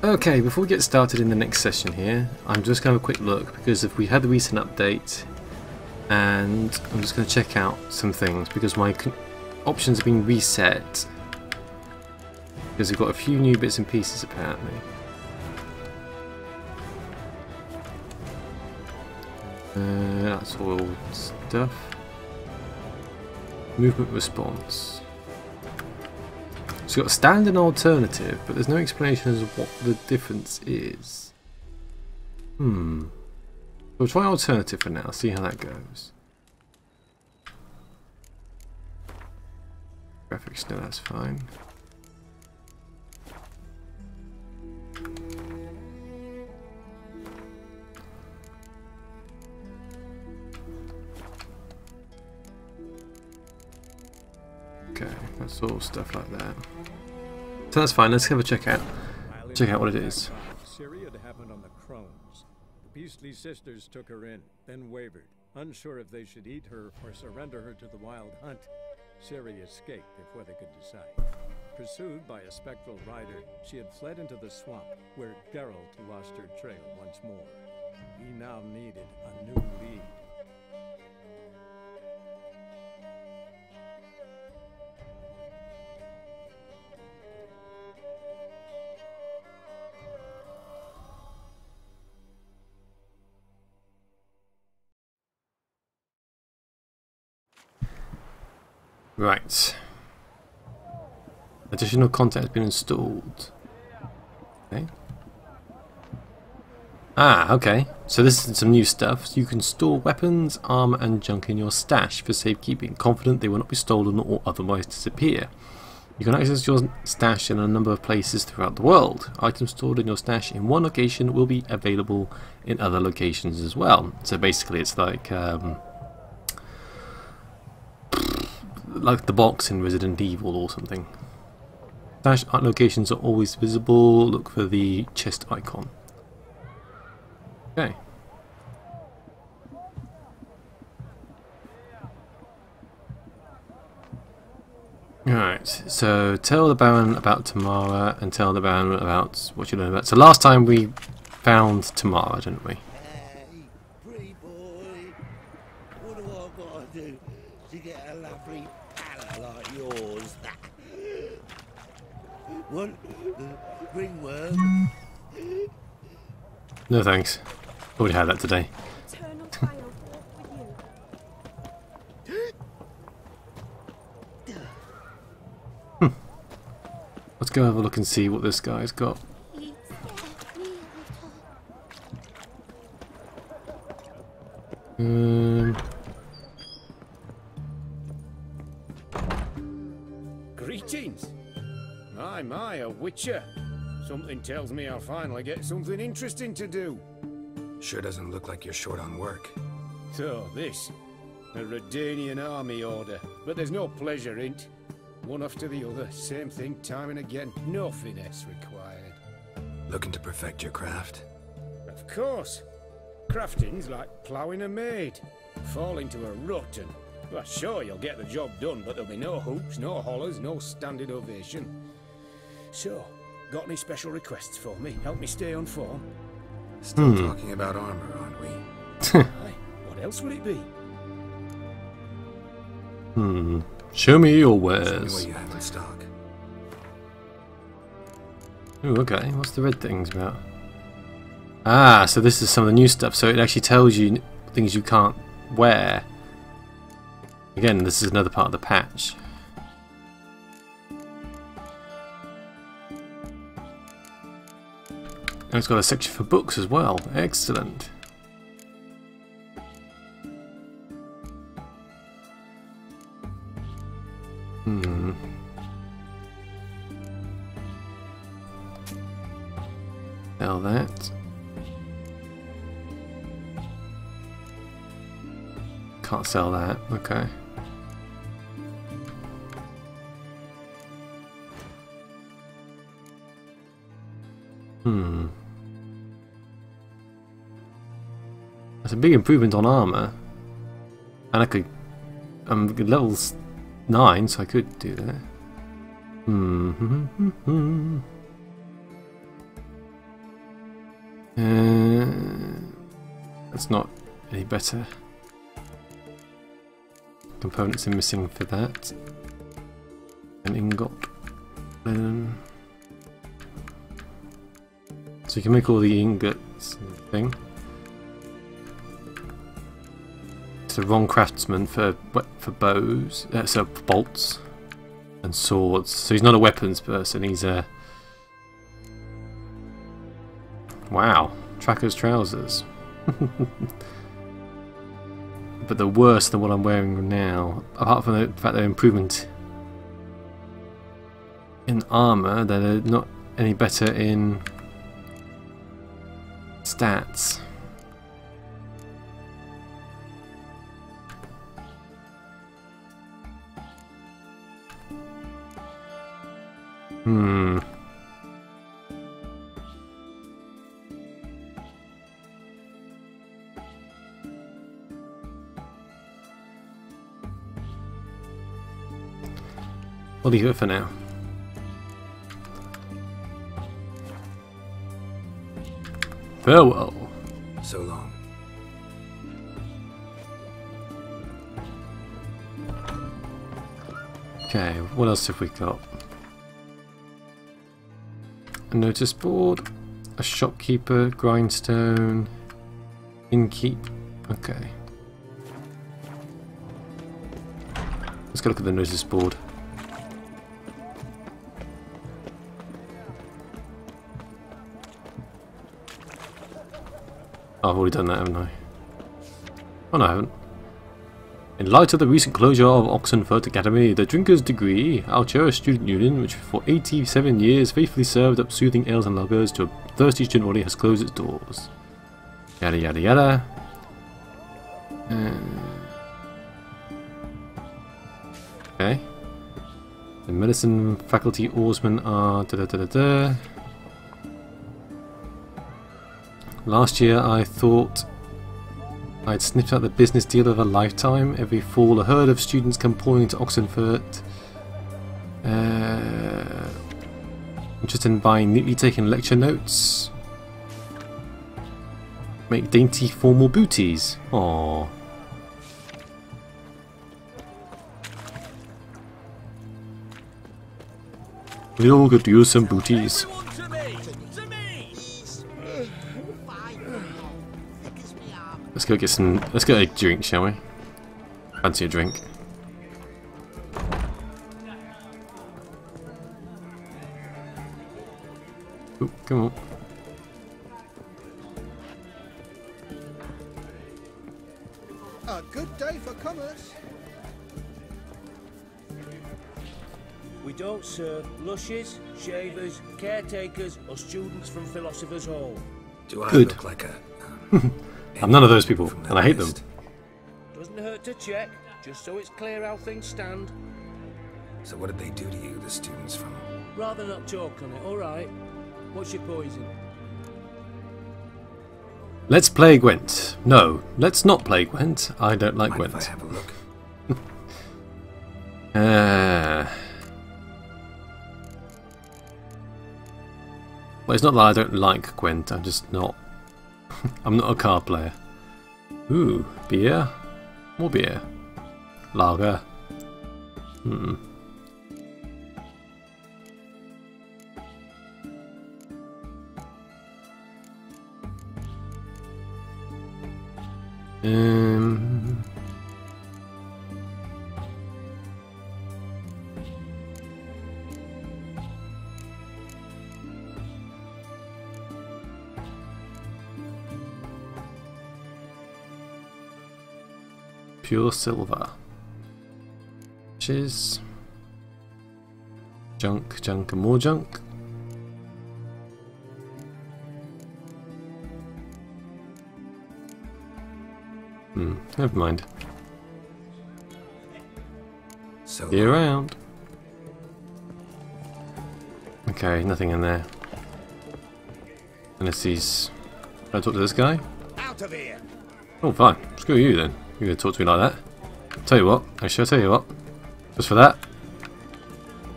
Okay, before we get started in the next session here, I'm just going to have a quick look because if we had the recent update, and I'm just going to check out some things because my options have been reset because we've got a few new bits and pieces apparently. That's all stuff. Movement response. So you've got standard and alternative, but there's no explanation as to what the difference is. We'll try alternative for now, see how that goes. Graphics, no, that's fine. Okay, that's all stuff like that. So that's fine, let's have a check out what it is. Ciri had happened on the Crones. The beastly sisters took her in, then wavered, unsure if they should eat her or surrender her to the wild hunt. Ciri escaped before they could decide. Pursued by a spectral rider, she had fled into the swamp, where Geralt lost her trail once more. He now needed a new lead. Right. Additional content has been installed. Okay. Okay. So this is some new stuff. So you can store weapons, armor, and junk in your stash for safekeeping, confident they will not be stolen or otherwise disappear. You can access your stash in a number of places throughout the world. Items stored in your stash in one location will be available in other locations as well. So basically, it's like the box in Resident Evil or something. Stash locations are always visible. Look for the chest icon. Okay. Alright, so tell the Baron about Tamara and tell the Baron about what you learned about. So last time we found Tamara, didn't we? Hey, pretty boy. What do I gotta do to get a lovely fella like yours? What? Ringworm? No thanks. Already had that today. Eternal fire walk with you. Let's go have a look and see what this guy's got. Greetings! My, a witcher. Something tells me I'll finally get something interesting to do. Sure doesn't look like you're short on work. So, this. A Redanian army order. But there's no pleasure in't. One after the other, same thing time and again. No finesse required. Looking to perfect your craft? Of course. Crafting's like ploughing a maid. Fall into a rut and... Well, sure, you'll get the job done, but there'll be no hoops, no hollers, no standing ovation. So, got any special requests for me? Help me stay on form? Still talking about armor, aren't we? Aye, what else would it be? Show me your Show me wares. what you have in stock. Ooh, okay. What's the red things about? Ah, so this is some of the new stuff. So it actually tells you things you can't wear. Again, this is another part of the patch. And it's got a section for books as well. Excellent. Sell that. Can't sell that. Okay. That's a big improvement on armor. And I could... I'm level 9, so I could do that. That's not any better. Components are missing for that. An ingot. So you can make all the ingots thing. It's the wrong craftsman for bows, so for bolts and swords. So he's not a weapons person. He's a wow, tracker's trousers. But they're worse than what I'm wearing now. Apart from the fact they're improvement in armor, they're not any better in stats. We'll leave it for now. Farewell. So long. Okay, what else have we got? A notice board, a shopkeeper, grindstone, innkeep. Okay. Let's go look at the notice board. Oh, I've already done that, haven't I? Oh no, I haven't. In light of the recent closure of Oxenford Academy, the Drinkers' Degree, our cherished student union, which for 87 years faithfully served up soothing ales and lagers to a thirsty student body, has closed its doors. Yada yada yada. Okay. The medicine faculty oarsmen are da-da-da-da-da. Last year I thought I'd sniffed out the business deal of a lifetime. Every fall a herd of students come pouring into Oxenford. Interested in buying neatly taken lecture notes. Make dainty formal booties. Aww. We all could use some booties. Let's go get some. Let's get a drink, shall we? Fancy a drink. Ooh, come on. A good day for commerce. We don't serve lushes, shavers, caretakers, or students from Philosopher's Hall. Do I Good. look like a... I'm none of those people, from that and I hate them. list? Doesn't hurt to check, just so it's clear how things stand. So what did they do to you, the students from... Rather not talk on it, alright? What's your poison? Let's play Gwent. No, let's not play Gwent. I don't like Mind if I Gwent. have a look? Well, it's not that I don't like Gwent. I'm just not. I'm not a card player. Ooh, beer. More beer. Lager. Hmm. Pure silver. Which is junk, junk, and more junk. Never mind. So See you around. Okay, nothing in there. Unless he's... Can I talk to this guy? Out of here. Oh, fine. Screw you then. You're going to talk to me like that. Tell you what. Actually, I'll tell you what. Just for that,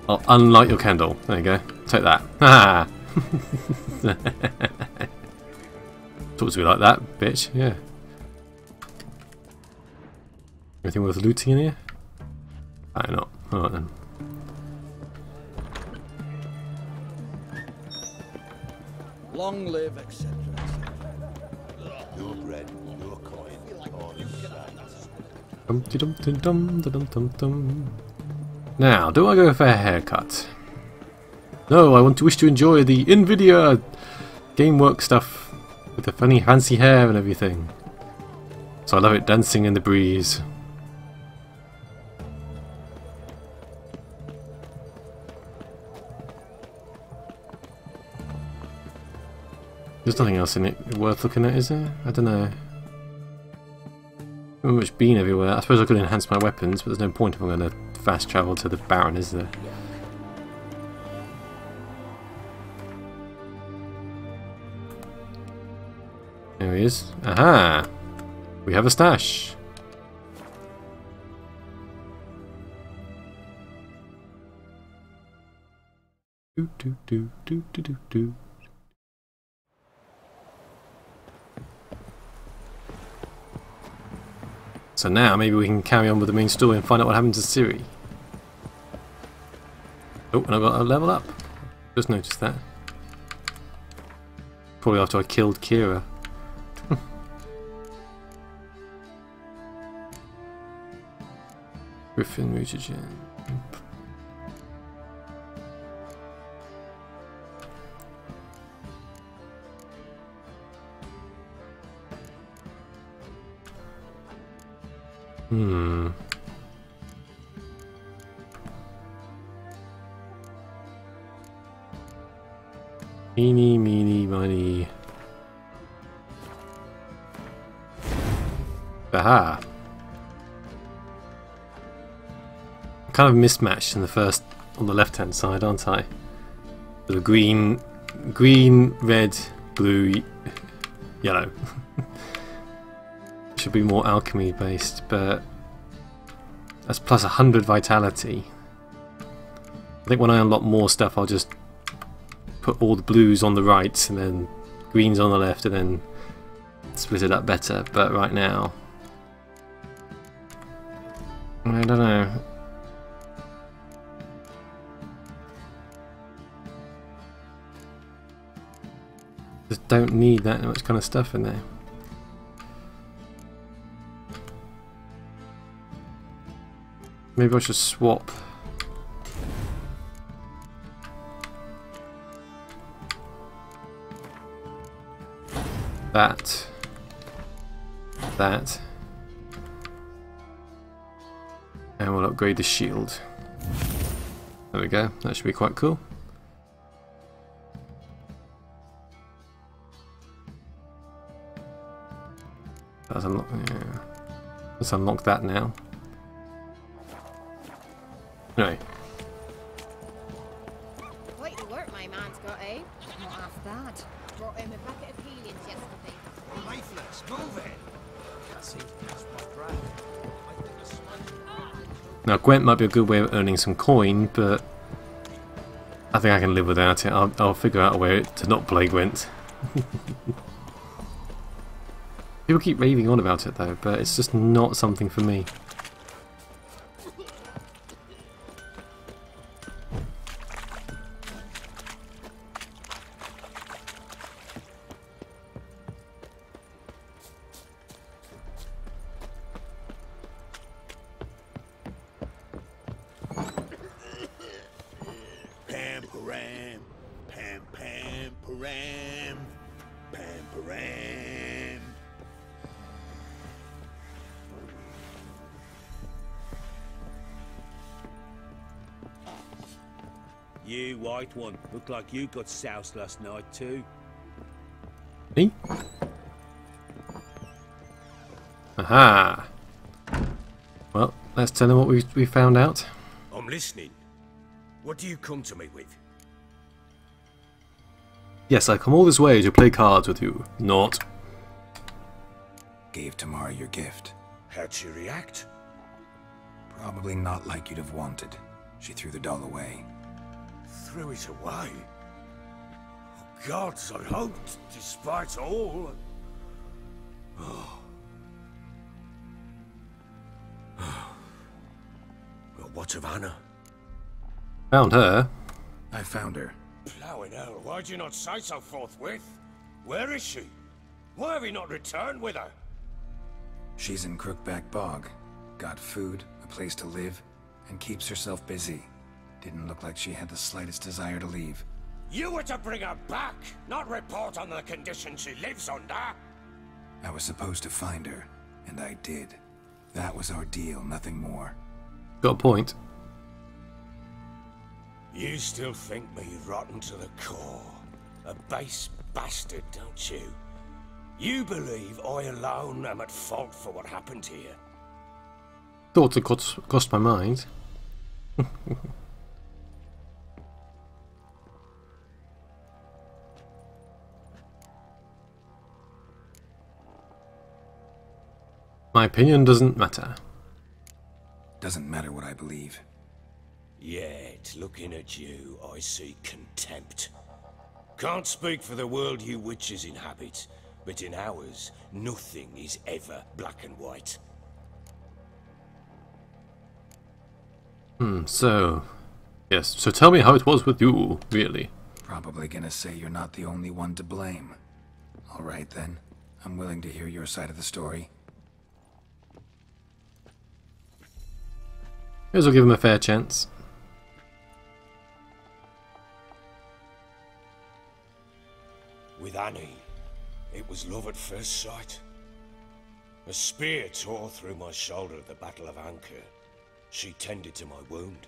I'll unlight your candle. There you go. Take that. Ha! Talk to me like that, bitch. Yeah. Anything worth looting in here? I not. Alright then. Long live, etc. Your bread, your coin, all is Dum-de-dum-dum-dum-dum-dum-dum. Now, do I go for a haircut? No, I want to wish to enjoy the NVIDIA GameWorks stuff with the funny fancy hair and everything. So I love it dancing in the breeze. There's nothing else in it worth looking at, is there? I don't know. Not much been everywhere. I suppose I could enhance my weapons, but there's no point if I'm going to fast travel to the Baron, is there? There he is. Aha! We have a stash. Do do do do do do do. So now maybe we can carry on with the main story and find out what happened to Ciri. Oh, and I got a level up. Just noticed that. Probably after I killed Kira. Griffin mutagen. Eeny, meeny, miny. Aha! Kind of mismatched in the first, on the left-hand side, aren't I? The green, red, blue, yellow. Should be more alchemy based, but that's plus 100 vitality. I think when I unlock more stuff, I'll just put all the blues on the right and then greens on the left and then split it up better. But right now, I don't know. Just don't need that much kind of stuff in there. Maybe I should swap. That. And we'll upgrade the shield. There we go, that should be quite cool. Let's unlock, yeah. Let's unlock that now. Right. Quite the work my man's got, eh? Not half bad. Brought him a bucket of heliums yesterday. Lifeless, move it! That's it, that's my brand. I think a sponge. Now Gwent might be a good way of earning some coin, but I think I can live without it. I'll figure out a way to not play Gwent. People keep raving on about it though, but it's just not something for me. Pam-param, pam-pam-param, pam-param. You white one, look like you got soused last night too. Me? Aha! Well, let's tell him what we found out. I'm listening. What do you come to me with? Yes, I come all this way to play cards with you. Not. Gave Tamara your gift. How'd she react? Probably not like you'd have wanted. She threw the doll away. Threw it away? Oh, gods, I hoped, despite all. Oh. what of Anna? Found her. I found her. Plowing hell, why'd you not say so forthwith? Where is she? Why have you not returned with her? She's in Crookback Bog. Got food, a place to live, and keeps herself busy. Didn't look like she had the slightest desire to leave. You were to bring her back, not report on the condition she lives under. I was supposed to find her, and I did. That was our deal, nothing more. Got a point. You still think me rotten to the core. A base bastard, don't you? You believe I alone am at fault for what happened here. Thoughts had crossed my mind. My opinion doesn't matter. Doesn't matter what I believe. Yet, looking at you, I see contempt. Can't speak for the world you witches inhabit, but in ours, nothing is ever black and white. So... Yes, so tell me how it was with you, really. Probably gonna say you're not the only one to blame. Alright then, I'm willing to hear your side of the story. Here's I'll give him a fair chance. With Annie, it was love at first sight. A spear tore through my shoulder at the Battle of Anchor. She tended to my wound.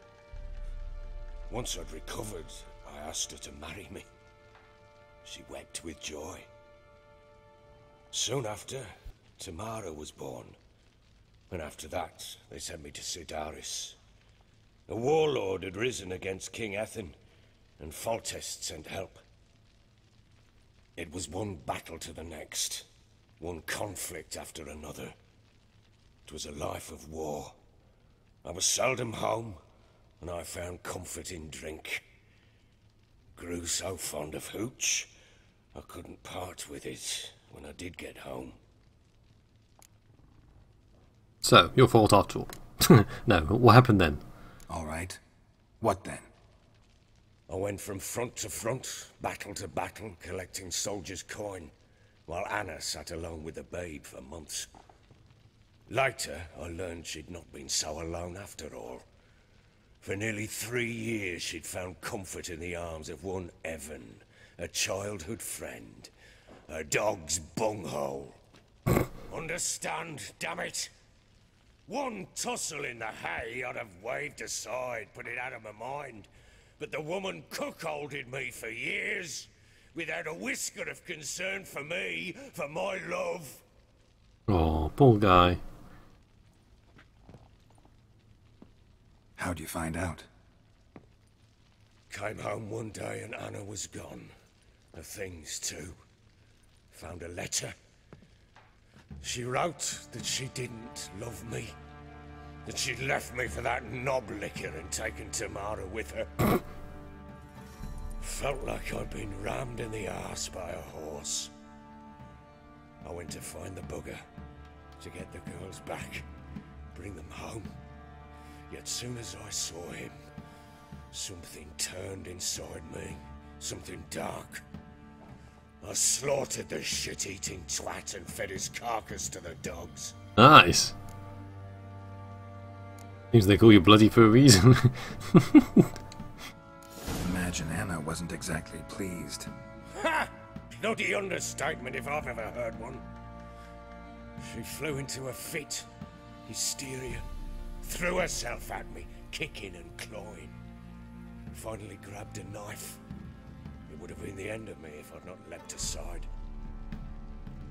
Once I'd recovered, I asked her to marry me. She wept with joy. Soon after, Tamara was born. And after that, they sent me to Sidaris. A warlord had risen against King Ethan, and Foltest sent help. It was one battle to the next, one conflict after another. It was a life of war. I was seldom home, and I found comfort in drink. Grew so fond of hooch, I couldn't part with it when I did get home. So, your fault after all. No, what happened then? Alright. What then? I went from front to front, battle to battle, collecting soldiers' coin, while Anna sat alone with the babe for months. Later, I learned she'd not been so alone after all. For nearly 3 years, she'd found comfort in the arms of one Evan, a childhood friend. A dog's bunghole. Understand, damn it? One tussle in the hay I'd have waved aside, put it out of my mind. But the woman cuckolded me for years, without a whisker of concern for me, for my love. Oh, poor guy. How'd you find out? Came home one day and Anna was gone. Her things too. Found a letter. She wrote that she didn't love me. That she'd left me for that knob licker and taken Tamara with her. Felt like I'd been rammed in the arse by a horse. I went to find the bugger, to get the girls back, bring them home. Yet soon as I saw him, something turned inside me, something dark. I slaughtered the shit-eating twat and fed his carcass to the dogs. Nice. Seems they call you bloody for a reason. Imagine Anna wasn't exactly pleased. Ha! Bloody understatement if I've ever heard one. She flew into a fit, hysteria, threw herself at me, kicking and clawing. Finally grabbed a knife. It would have been the end of me if I'd not leapt aside.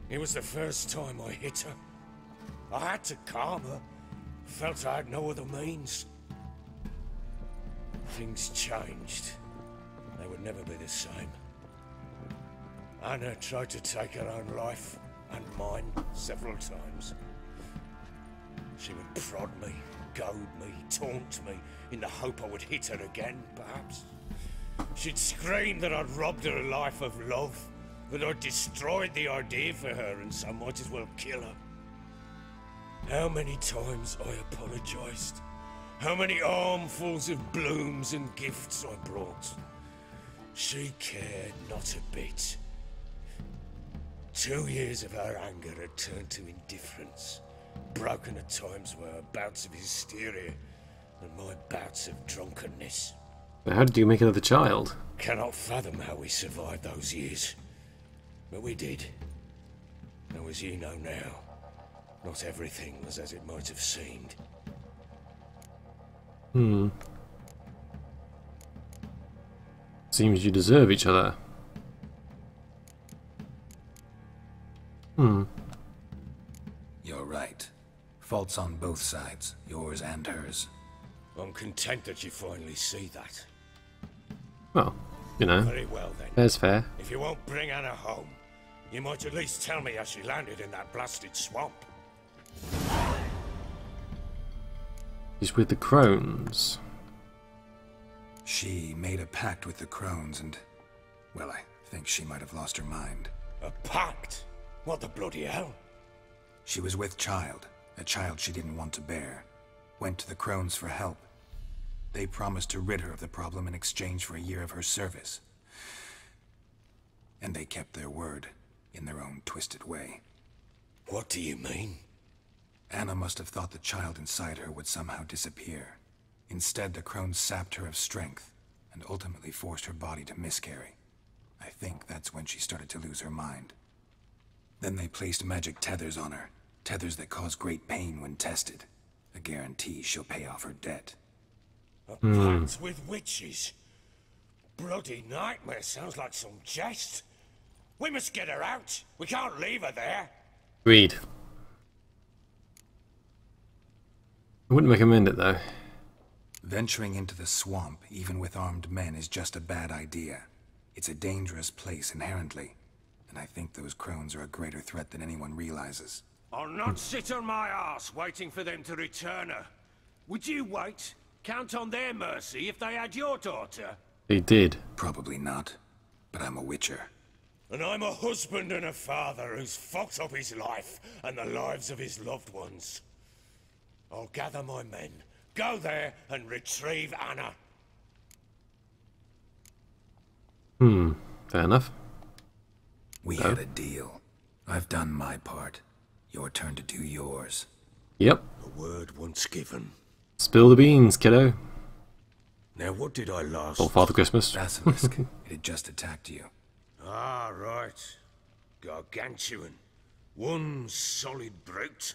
It was the first time I hit her. I had to calm her. Felt I had no other means. Things changed. They would never be the same. Anna tried to take her own life, and mine, several times. She would prod me, goad me, taunt me, in the hope I would hit her again, perhaps. She'd scream that I'd robbed her life of love, that I'd destroyed the idea for her, and so might as well kill her. How many times I apologized. How many armfuls of blooms and gifts I brought. She cared not a bit. 2 years of her anger had turned to indifference, broken at times by her bouts of hysteria and my bouts of drunkenness. But how did you make another child? Cannot fathom how we survived those years. But we did. Though as you know now, not everything was as it might have seemed. Seems you deserve each other. You're right. Faults on both sides, yours and hers. I'm content that you finally see that. Well, you know, Very well then. that's fair. If you won't bring Anna home, you might at least tell me how she landed in that blasted swamp. He's with the crones. She made a pact with the crones and, well, I think she might have lost her mind. A pact? What the bloody hell? She was with child, a child she didn't want to bear. Went to the crones for help. They promised to rid her of the problem in exchange for a year of her service. And they kept their word, in their own twisted way. What do you mean? Anna must have thought the child inside her would somehow disappear. Instead, the crones sapped her of strength, and ultimately forced her body to miscarry. I think that's when she started to lose her mind. Then they placed magic tethers on her, tethers that cause great pain when tested. A guarantee she'll pay off her debt. A pact with witches? Bloody nightmare, sounds like some jest. We must get her out. We can't leave her there. Agreed. I wouldn't recommend it though. Venturing into the swamp, even with armed men, is just a bad idea. It's a dangerous place inherently, and I think those crones are a greater threat than anyone realizes. I'll not sit on my arse waiting for them to return her. Would you wait? Count on their mercy if they had your daughter? They did. Probably not, but I'm a witcher. And I'm a husband and a father who's fucked up his life and the lives of his loved ones. I'll gather my men, go there and retrieve Anna. Fair enough. We had a deal. I've done my part. Your turn to do yours. Yep. A word once given. Spill the beans, kiddo. Now what did I last... Or Father Christmas. Basilisk. It had just attacked you. Ah, right. Gargantuan. One solid brute.